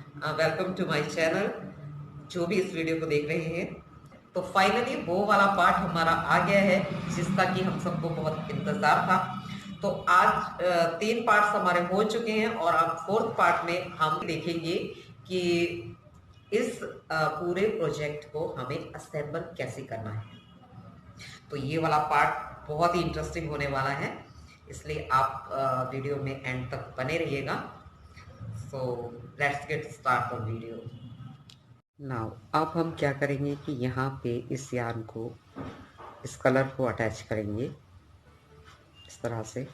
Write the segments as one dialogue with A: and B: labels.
A: Welcome to my channel. जो भी इस वीडियो को देख रहे हैं, तो फाइनली वो वाला पार्ट हमारा आ गया है जिसका कि हम सबको बहुत इंतजार था। तो आज 3 पार्ट्स हमारे हो चुके हैं और अब फोर्थ पार्ट में हम देखेंगे कि इस पूरे प्रोजेक्ट को हमें असेंबल कैसे करना है। तो ये वाला पार्ट बहुत ही इंटरेस्टिंग होने वाला है, इसलिए आप वीडियो में एंड तक बने रहिएगा। So let's get start the video now. अब हम क्या करेंगे कि यहाँ पे इस यार्न को, इस कलर को अटैच करेंगे इस तरह से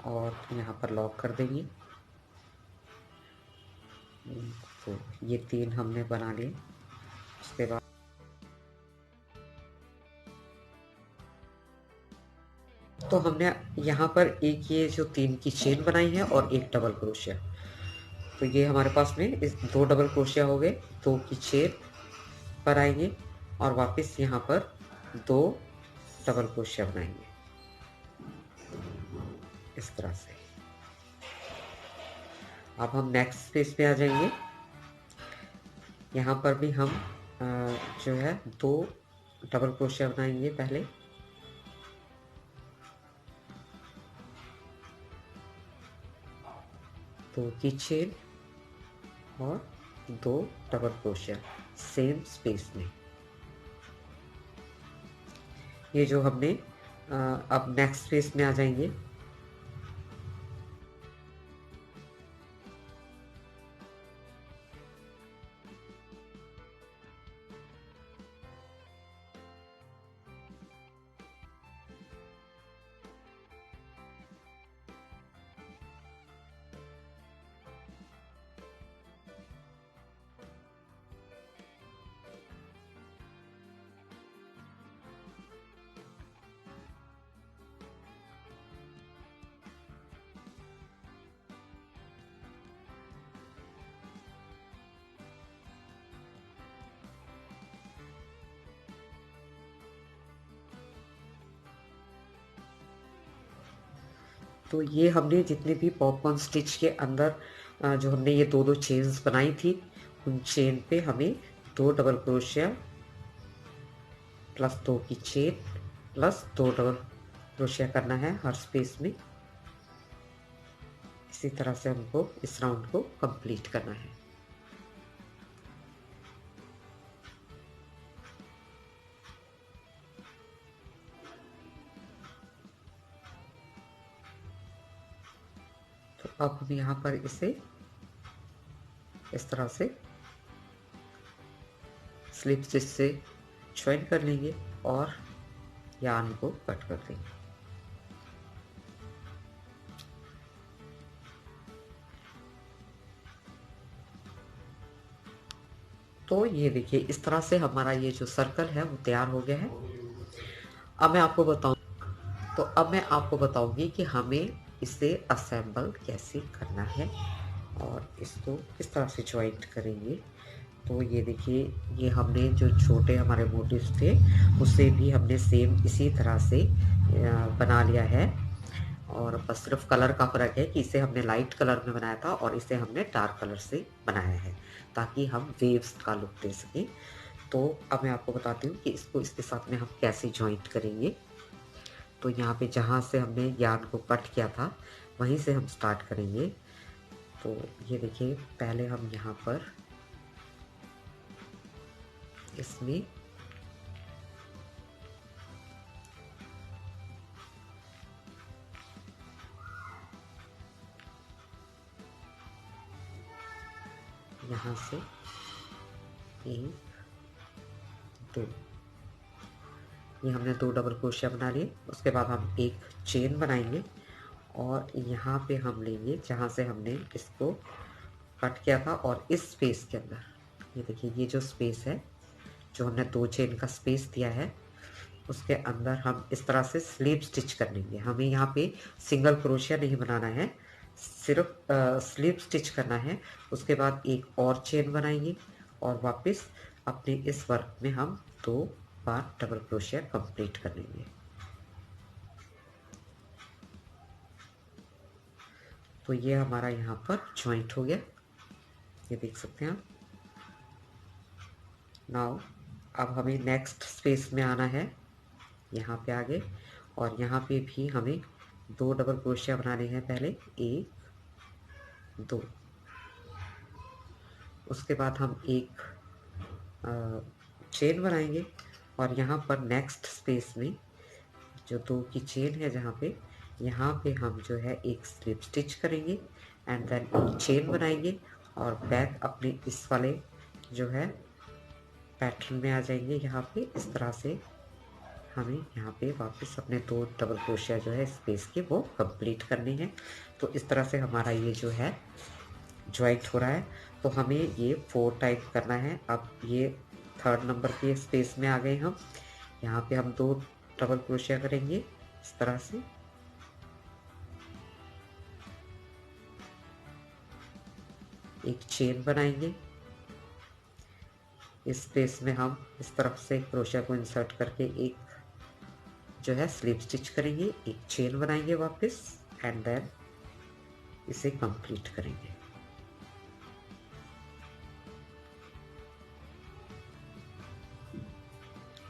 A: और यहाँ पर लॉक कर देंगे। तो ये 3 हमने बना लिए। उसके बाद तो हमने यहाँ पर एक ये जो 3 की चेन बनाई है और एक डबल क्रोशिया। तो ये हमारे पास में इस 2 डबल क्रोशिया हो गए, 2 की चेन पर आएंगे और वापस यहाँ पर 2 डबल क्रोशिया बनाएंगे इस तरह से। अब हम नेक्स्ट पेज पे आ जाएंगे। यहाँ पर भी हम जो है 2 डबल क्रोशिया बनाएंगे पहले। दो की चेन और 2 डबल क्रोशिया सेम स्पेस में। ये जो हमने अब नेक्स्ट स्पेस में आ जाएंगे। तो ये हमने जितने भी पॉपकॉर्न स्टिच के अंदर जो हमने ये 2 चेन्स बनाई थी, उन चेन पे हमें 2 डबल क्रोशिया प्लस 2 की चेन प्लस 2 डबल क्रोशिया करना है हर स्पेस में। इसी तरह से हमको इस राउंड को कंप्लीट करना है। तो अब हम यहाँ पर इसे इस तरह से स्लिप स्टिच से ज्वाइन कर लेंगे और यार्न को कट कर देंगे। तो ये देखिए इस तरह से हमारा ये जो सर्कल है वो तैयार हो गया है। अब मैं आपको बताऊंगी कि हमें इसे असेंबल कैसे करना है और इसको किस तरह से ज्वाइंट करेंगे। तो ये देखिए, ये हमने जो छोटे हमारे मोटिव्स थे उसे भी हमने सेम इसी तरह से बना लिया है। और बस सिर्फ कलर का फ़र्क है कि इसे हमने लाइट कलर में बनाया था और इसे हमने डार्क कलर से बनाया है ताकि हम वेव्स का लुक दे सकें। तो अब मैं आपको बताती हूँ कि इसको इसके साथ में हम कैसे ज्वाइंट करेंगे। तो यहाँ पे जहाँ से हमने यार्न को कट किया था वहीं से हम स्टार्ट करेंगे। तो ये देखिए, पहले हम यहाँ पर इसमें यहाँ से 1 2 ये हमने 2 डबल क्रोशिया बना लिए। उसके बाद हम एक चेन बनाएंगे और यहाँ पे हम लेंगे जहाँ से हमने इसको कट किया था और इस स्पेस के अंदर ये देखिए, ये जो स्पेस है जो हमने 2 चेन का स्पेस दिया है उसके अंदर हम इस तरह से स्लिप स्टिच कर लेंगे। हमें यहाँ पे सिंगल क्रोशिया नहीं बनाना है, सिर्फ स्लिप स्टिच करना है। उसके बाद एक और चेन बनाएंगे और वापस अपने इस वर्क में हम 2 बार डबल क्रोशिया कंप्लीट कर लेंगे। तो ये हमारा यहाँ पर जॉइंट हो गया, ये देख सकते हैं आप। नाउ अब हमें नेक्स्ट स्पेस में आना है, यहाँ पे आगे, और यहाँ पे भी हमें 2 डबल क्रोशिया बनाने हैं। पहले 1 2, उसके बाद हम एक चेन बनाएंगे, और यहाँ पर नेक्स्ट स्पेस में जो 2 की चेन है जहाँ पे, यहाँ पे हम जो है एक स्लिप स्टिच करेंगे एंड देन एक चेन बनाएंगे, और बैक अपने इस वाले जो है पैटर्न में आ जाएंगे। यहाँ पे इस तरह से हमें यहाँ पे वापस अपने 2 डबल क्रोशिया जो है स्पेस के वो कंप्लीट करने हैं। तो इस तरह से हमारा ये जो है ज्वाइंट हो रहा है। तो हमें ये 4 टाइप करना है। अब ये 3rd नंबर के स्पेस में आ गए हम। यहाँ पे हम 2 डबल क्रोशिया करेंगे इस तरह से, एक चेन बनाएंगे। इस स्पेस में हम इस तरफ से क्रोशिया को इंसर्ट करके एक जो है स्लिप स्टिच करेंगे, एक चेन बनाएंगे वापस, एंड देन इसे कंप्लीट करेंगे।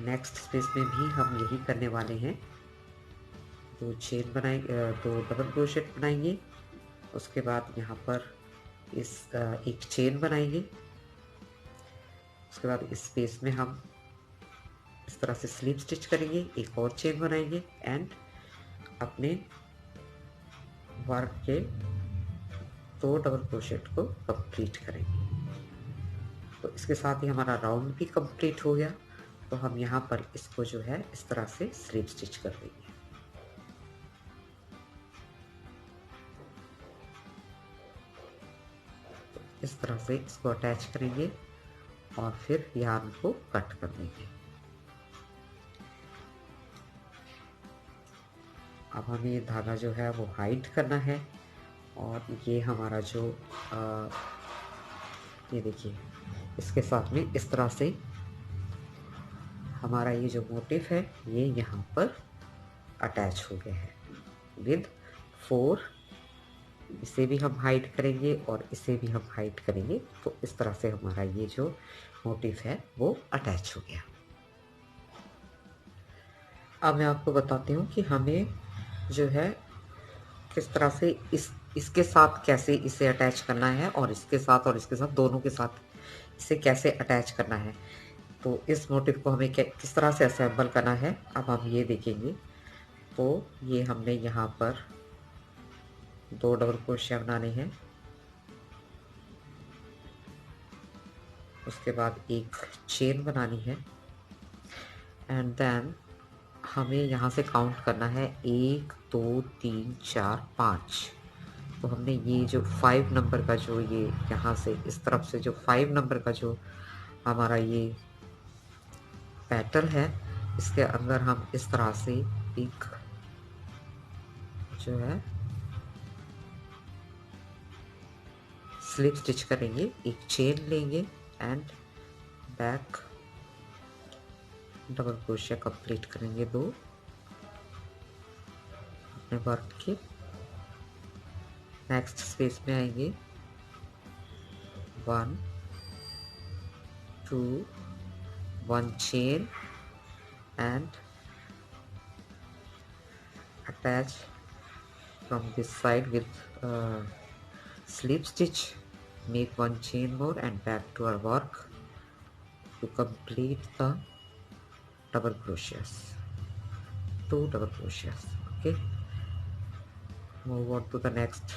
A: नेक्स्ट स्पेस में भी हम यही करने वाले हैं। 2 चेन बनाएंगे, 2 डबल क्रोशेट बनाएंगे, उसके बाद यहाँ पर एक चेन बनाएंगे। उसके बाद इस स्पेस में हम इस तरह से स्लिप स्टिच करेंगे, एक और चेन बनाएंगे, एंड अपने वर्क के 2 डबल क्रोशेट को कंप्लीट करेंगे। तो इसके साथ ही हमारा राउंड भी कंप्लीट हो गया। तो हम यहाँ पर इसको जो है इस तरह से स्लिप स्टिच कर देंगे। तो इस तरह से इसको अटैच करेंगे और फिर यार्न को कट कर देंगे। अब हमें ये धागा जो है वो हाइड करना है, और ये हमारा जो ये देखिए, इसके साथ में इस तरह से हमारा ये जो मोटिफ है ये यहाँ पर अटैच हो गया है विद 4। इसे भी हम हाइड करेंगे और इसे भी हम हाइड करेंगे। तो इस तरह से हमारा ये जो मोटिफ है वो अटैच हो गया। अब मैं आपको बताती हूँ कि हमें जो है किस तरह से इसके साथ कैसे इसे अटैच करना है, और इसके साथ दोनों के साथ इसे कैसे अटैच करना है। तो इस मोटिव को हमें किस तरह से असेंबल करना है अब हम ये देखेंगे। तो ये हमने यहाँ पर 2 डबल क्रोशिया बनाने हैं, उसके बाद एक चेन बनानी है, एंड देन हमें यहाँ से काउंट करना है 1 2 3 4 5। तो हमने ये जो 5 नंबर का जो ये यहाँ से इस तरफ से जो 5 नंबर का जो हमारा ये पैटर्न है, इसके अंदर हम इस तरह से एक जो है स्लिप स्टिच करेंगे, एक चेन लेंगे and back double crochet complete करेंगे 2 अपने वर्क के। नेक्स्ट स्पेस में आएंगे 1 2 1 chain and attach from this side with slip stitch, make 1 chain more and back to our work to complete the double crochets, 2 double crochets. Okay, move on to the next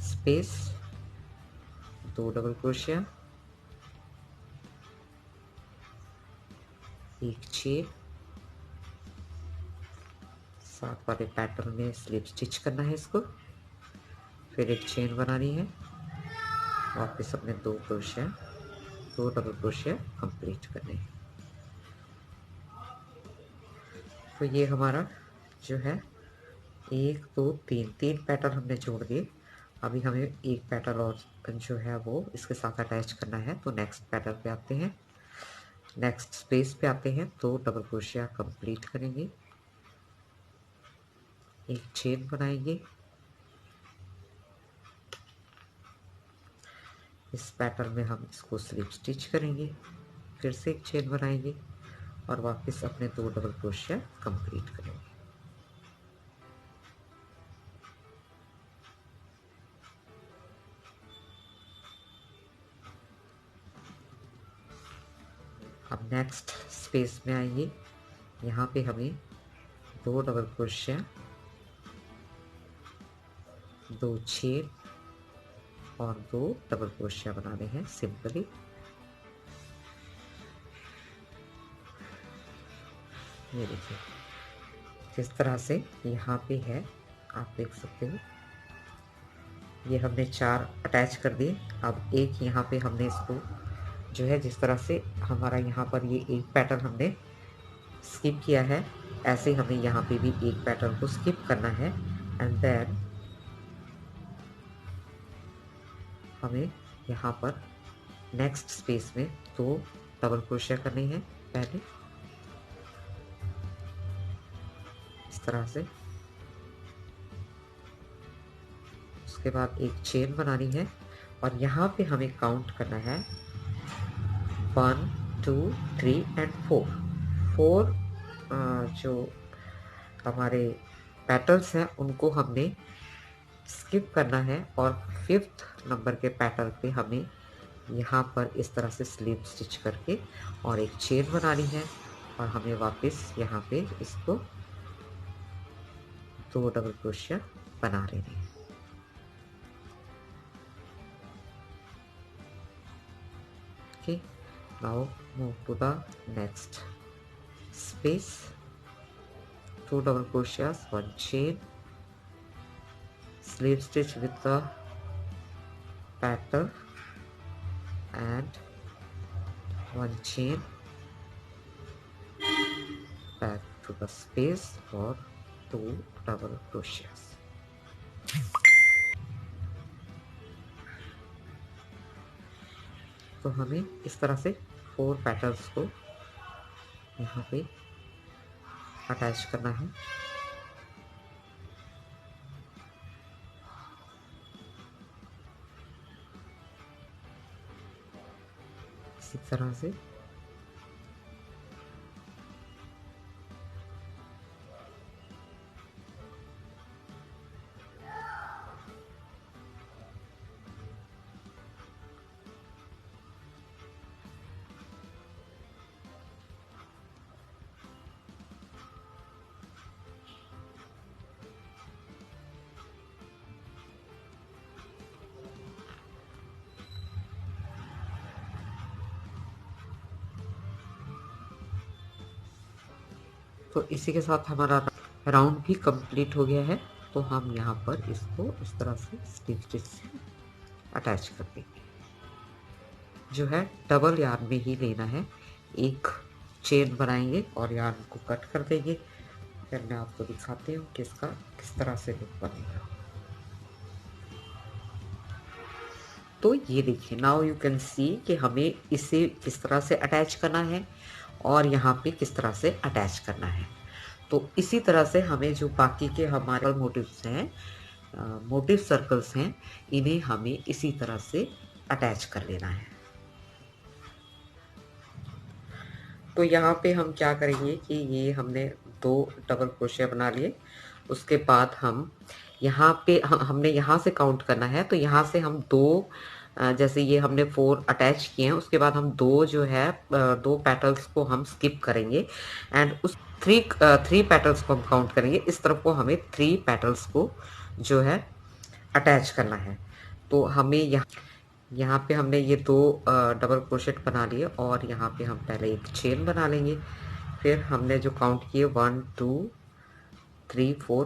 A: space, 2 double crochet, एक chain, साथ वाले pattern में slip stitch करना है इसको, फिर एक chain बनानी है, वापस अपने 2 क्रोशिया 2 डबल क्रोशिया कंप्लीट करने हैं। तो ये हमारा जो है 1 2 3 पैटर्न हमने जोड़ दिए। अभी हमें एक पैटर्न और जो है वो इसके साथ अटैच करना है। तो नेक्स्ट पैटर्न पे आते हैं, नेक्स्ट स्पेस पे आते हैं, 2 डबल क्रोशिया कंप्लीट करेंगे, एक चेन बनाएंगे, इस पैटर्न में हम इसको स्लिप स्टिच करेंगे, फिर से एक चेन बनाएंगे और वापस अपने 2 डबल क्रोशिया कंप्लीट करेंगे। अब नेक्स्ट स्पेस में आएंगे, यहाँ पे हमें 2 डबल क्रोशिया, 2 चेन और 2 डबल क्रोशिया बनाने हैं सिंपली। ये देखिए किस तरह से यहाँ पे है, आप देख सकते हो। ये हमने 4 अटैच कर दिए। अब एक यहाँ पे हमने इसको जो है, जिस तरह से हमारा यहाँ पर ये एक पैटर्न हमने स्किप किया है, ऐसे हमें यहाँ पे भी एक पैटर्न को स्किप करना है। एंड देन हमें यहाँ पर नेक्स्ट स्पेस में 2 डबल क्रोशिया करनी है पहले, इस तरह से। उसके बाद एक चेन बनानी है और यहाँ पे हमें काउंट करना है 1 2 3 एंड 4 जो हमारे पैटर्न्स हैं उनको हमने स्किप करना है और 5th नंबर के पैटर्न पे हमें यहाँ पर इस तरह से स्लिप स्टिच करके और एक चेन बनानी है और हमें वापस यहाँ पे इसको 2 डबल क्रोशिया बना लेने हैं। Okay, now move to the next space, 2 double crochets, 1 chain, slip stitch with the pattern and 1 chain, back to the space for 2 double crochets. तो हमें इस तरह से 4 पैटर्न्स को यहाँ पे अटैच करना है। इसी तरह से तो इसी के साथ हमारा राउंड भी कंप्लीट हो गया है। तो हम यहाँ पर इसको इस तरह से स्लिप स्टिच से अटैच कर देंगे। जो है डबल यार्न में ही लेना है, एक चेन बनाएंगे और यार्न को कट कर देंगे। फिर मैं आपको दिखाती हूँ कि इसका किस तरह से लुक बनेगा। तो ये देखिए, नाउ यू कैन सी कि हमें इसे किस तरह से अटैच करना है और यहाँ पे किस तरह से अटैच करना है। तो इसी तरह से हमें जो बाकी के हमारे मोटिव्स हैं, मोटिव सर्कल्स हैं, इन्हें हमें इसी तरह से अटैच कर लेना है। तो यहाँ पे हम क्या करेंगे कि ये हमने 2 डबल क्रोशिया बना लिए। उसके बाद हम यहाँ पे हमने यहाँ से काउंट करना है। तो यहाँ से हम 2 जैसे ये हमने 4 अटैच किए हैं, उसके बाद हम 2 जो है 2 पेटल्स को हम स्किप करेंगे एंड उस 3 पेटल्स को हम काउंट करेंगे। इस तरफ को हमें 3 पेटल्स को जो है अटैच करना है। तो हमें यहाँ पे हमने ये 2 डबल क्रोशेट बना लिए और यहाँ पे हम पहले एक चेन बना लेंगे। फिर हमने जो काउंट किए 1 2 3 4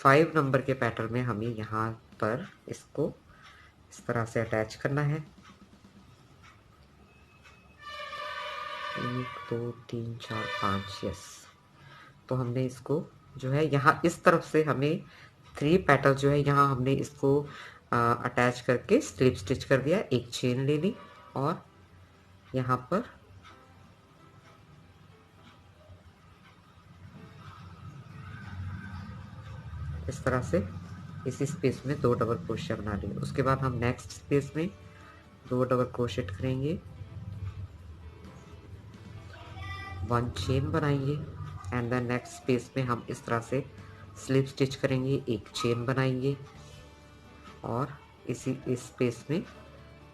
A: 5 नंबर के पैटर्न में हमें यहाँ पर इसको इस तरह से अटैच करना है। 1 2 3 4 5, यस। तो हमने इसको जो है यहाँ इस तरफ से हमें 3 पेटल जो है यहाँ हमने इसको अटैच करके स्लिप स्टिच कर दिया। एक चेन ले ली और यहाँ पर इस तरह से इसी स्पेस में 2 डबल क्रोशिया बना लिए। उसके बाद हम नेक्स्ट स्पेस में 2 डबल क्रोशेट करेंगे, 1 चेन बनाएंगे एंड देन नेक्स्ट स्पेस में हम इस तरह से स्लिप स्टिच करेंगे, 1 चेन बनाएंगे और इस स्पेस में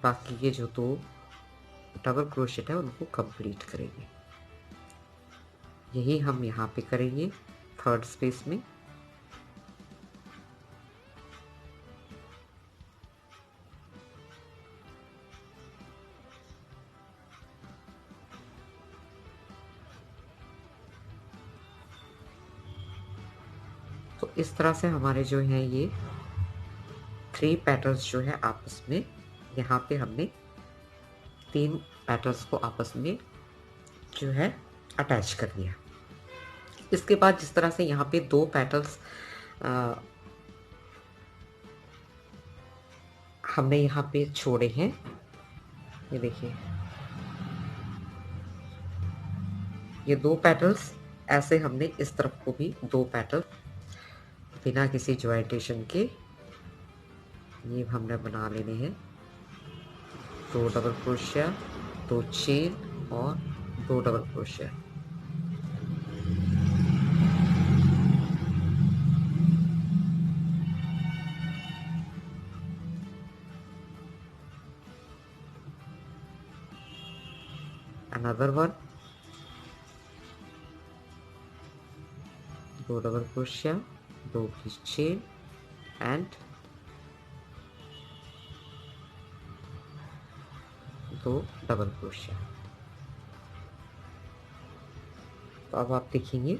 A: बाकी के जो 2 डबल क्रोशेट है उनको कंप्लीट करेंगे। यही हम यहाँ पे करेंगे थर्ड स्पेस में। तो इस तरह से हमारे जो है ये 3 पेटल्स जो है आपस में, यहाँ पे हमने 3 पेटल्स को आपस में जो है अटैच कर दिया। इसके बाद जिस तरह से यहाँ पे 2 पेटल्स हमने यहाँ पे छोड़े हैं, ये देखिए ये 2 पेटल्स, ऐसे हमने इस तरफ को भी 2 पेटल बिना किसी ज्वाइंटेशन के ये हमने बना लेने हैं। 2 डबल क्रोशिया, 2 चेन और 2 double crochet. Another one, 2 double crochet, 2 की चेन एंड 2 डबल क्रोशिया। तो अब आप देखेंगे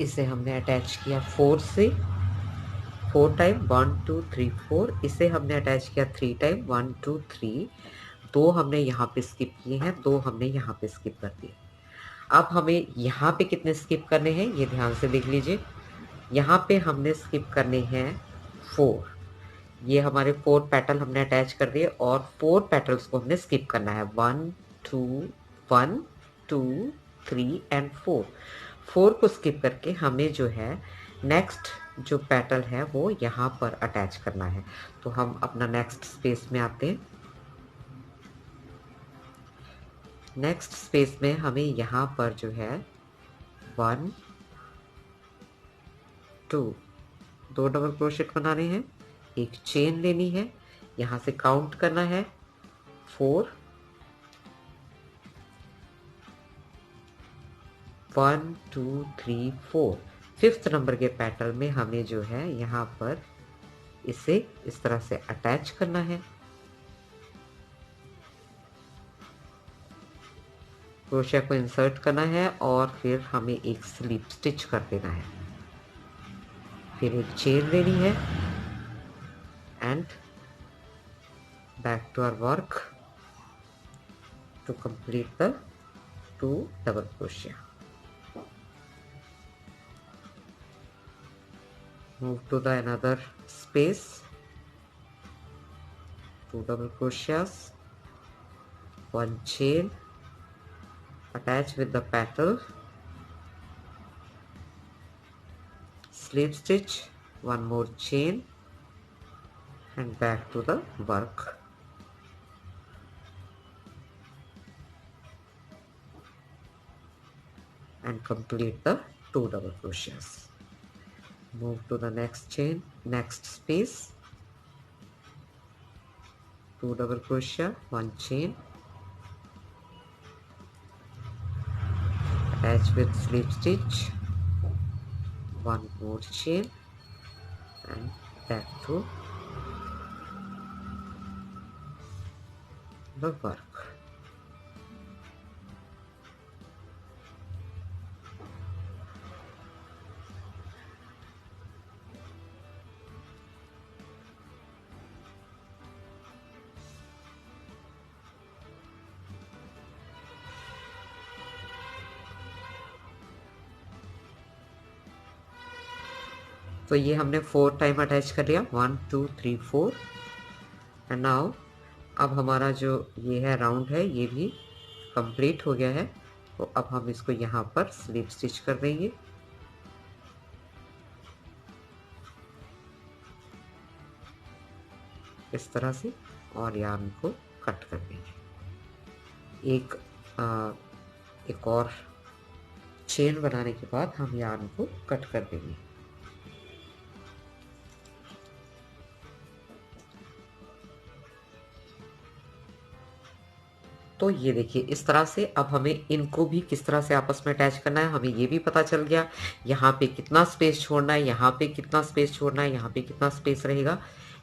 A: इसे हमने अटैच किया 4 से 4 टाइम, 1 2 3 4। इसे हमने अटैच किया 3 टाइम, 1 2 3। 2 हमने यहाँ पे स्किप किए हैं, 2 हमने यहाँ पे स्किप कर दिए। अब हमें यहाँ पे कितने स्किप करने हैं ये ध्यान से देख लीजिए। यहाँ पे हमने स्किप करने हैं 4। ये हमारे 4 पेटल हमने अटैच कर दिए और 4 पेटल्स को हमने स्किप करना है। 1 2 1 2 3 एंड 4। 4 को स्किप करके हमें जो है नेक्स्ट जो पेटल है वो यहाँ पर अटैच करना है। तो हम अपना नेक्स्ट स्पेस में आते हैं। नेक्स्ट स्पेस में हमें यहाँ पर जो है 1 2 2 डबल क्रोशेट बनाने हैं, 1 चेन लेनी है, यहाँ से काउंट करना है 4 1 2 3 4। 5th नंबर के पैटर्न में हमें जो है यहाँ पर इसे इस तरह से अटैच करना है। क्रोशिया को इंसर्ट करना है और फिर हमें एक स्लिप स्टिच कर देना है, फिर एक चेन लेनी है and back to our work to complete the 2 double क्रोशिया। Move to the another space, 2 double crochets, 1 chain, attach with the petal, slip stitch, 1 more chain and back to the work. And complete the 2 double crochets. Move to the next chain, next space, 2 double crochet, 1 chain, attach with slip stitch, 1 more chain and back to the work. तो ये हमने 4 time attach कर लिया, 1 2 3 4 and now अब हमारा जो ये है राउंड है ये भी कंप्लीट हो गया है। तो अब हम इसको यहाँ पर स्लिप स्टिच कर देंगे। इस तरह से और यार्न को कट कर देंगे। एक और चेन बनाने के बाद हम यार्न को कट कर देंगे। तो ये देखिए इस तरह से अब हमें इनको भी किस तरह से आपस में अटैच करना है हमें ये भी पता चल गया। यहाँ पे कितना स्पेस छोड़ना है, यहाँ पे कितना स्पेस छोड़ना है, यहाँ पे कितना स्पेस रहेगा,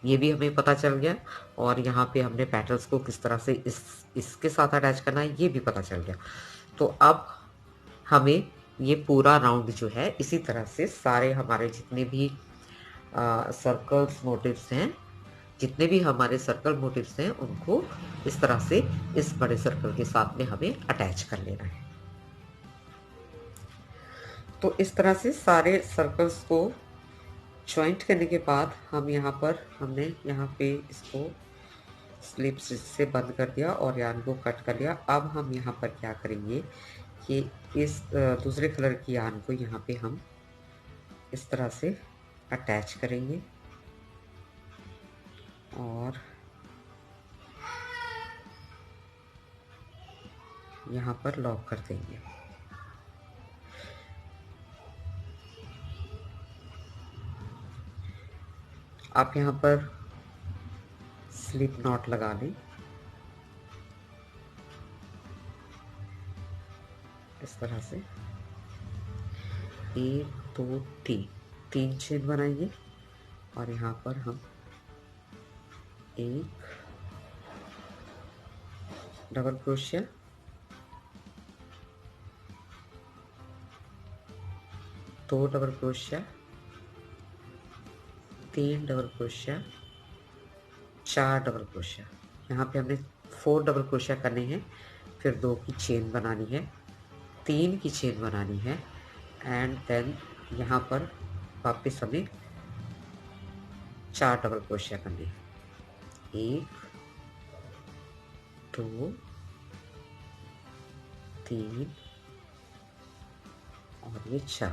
A: ये भी हमें पता चल गया। और यहाँ पे हमने पेटल्स को किस तरह से इसके साथ अटैच करना है ये भी पता चल गया। तो अब हमें ये पूरा राउंड जो है इसी तरह से सारे हमारे जितने भी सर्कल्स मोटिव्स हैं, जितने भी हमारे सर्कल मोटिव्स हैं उनको इस तरह से इस बड़े सर्कल के साथ में हमें अटैच कर लेना है। तो इस तरह से सारे सर्कल्स को जॉइंट करने के बाद हम हमने यहाँ पे इसको स्लिप से बंद कर दिया और यार्न को कट कर लिया। अब हम यहाँ पर क्या करेंगे कि इस दूसरे कलर की यार्न को यहाँ पे हम इस तरह से अटैच करेंगे और यहाँ पर लॉक कर देंगे। आप यहाँ पर स्लिप नॉट लगा लें इस तरह से। 1 2 3 चेन बनाएंगे और यहाँ पर हम एक double crochet, 2 double crochet, 3 double crochet, 4 double crochet. यहाँ पे हमने 4 डबल क्रोशिया करने हैं, फिर 2 की चेन बनानी है, 3 की चेन बनानी है एंड देन यहाँ पर वापस हमें 4 डबल क्रोशिया करने हैं। 1 2 3 और ये 4।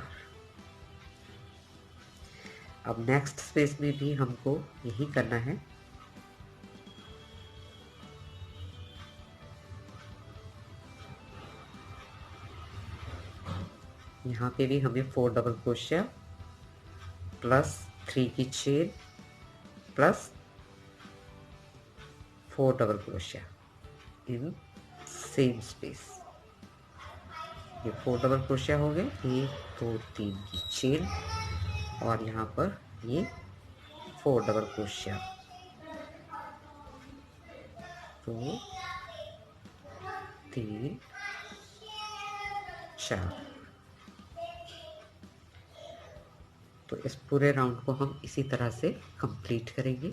A: अब नेक्स्ट स्पेस में भी हमको यही करना है। यहाँ पे भी हमें 4 डबल क्रोशिया प्लस 3 की chain plus 4 double crochet in same space. ये 4 डबल क्रोशिया हो गए, 1 2 3 की चेन और यहाँ पर ये 4 डबल क्रोशिया, 2 3 4। तो इस पूरे राउंड को हम इसी तरह से कंप्लीट करेंगे।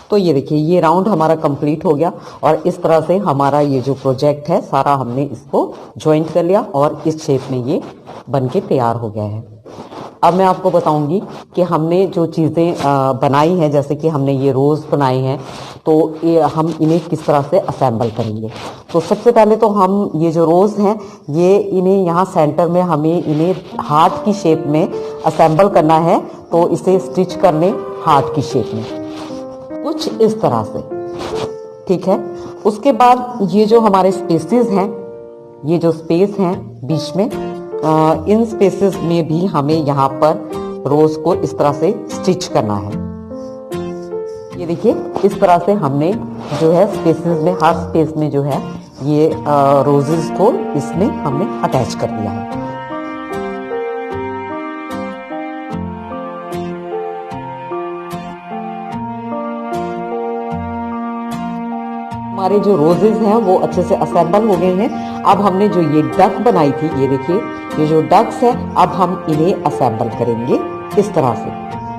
A: तो ये देखिए ये राउंड हमारा कंप्लीट हो गया और इस तरह से हमारा ये जो प्रोजेक्ट है सारा हमने इसको ज्वाइंट कर लिया और इस शेप में ये बनके तैयार हो गया है। अब मैं आपको बताऊंगी कि हमने जो चीज़ें बनाई हैं, जैसे कि हमने ये रोज़ बनाए हैं, तो ये हम इन्हें किस तरह से असेंबल करेंगे। तो सबसे पहले तो हम ये जो रोज़ हैं ये इन्हें यहाँ सेंटर में हमें इन्हें हार्ट की शेप में असेंबल करना है। तो इसे स्टिच कर लें हार्ट की शेप में कुछ इस तरह से, ठीक है। उसके बाद ये जो हमारे स्पेसेस हैं, ये जो स्पेस हैं बीच में, इन स्पेसेस में भी हमें यहाँ पर रोज को इस तरह से स्टिच करना है। ये देखिए इस तरह से हमने जो है स्पेसेस में, हर स्पेस में जो है ये रोजेस को इसमें हमने अटैच कर दिया है। हमारे जो रोजेस हैं वो अच्छे से असेंबल हो गए हैं। अब हमने जो ये डक बनाई थी, ये देखिए ये जो डक्स है, अब हम इन्हें असेंबल करेंगे इस तरह से।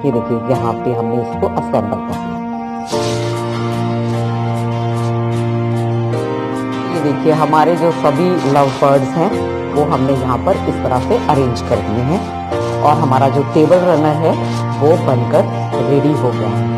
A: ये देखिए यहाँ पे हमने इसको असेंबल कर दिया। ये देखिए हमारे जो सभी लव बर्ड्स हैं वो हमने यहाँ पर इस तरह से अरेंज कर दिए हैं और हमारा जो टेबल रनर है वो बनकर रेडी हो गया है।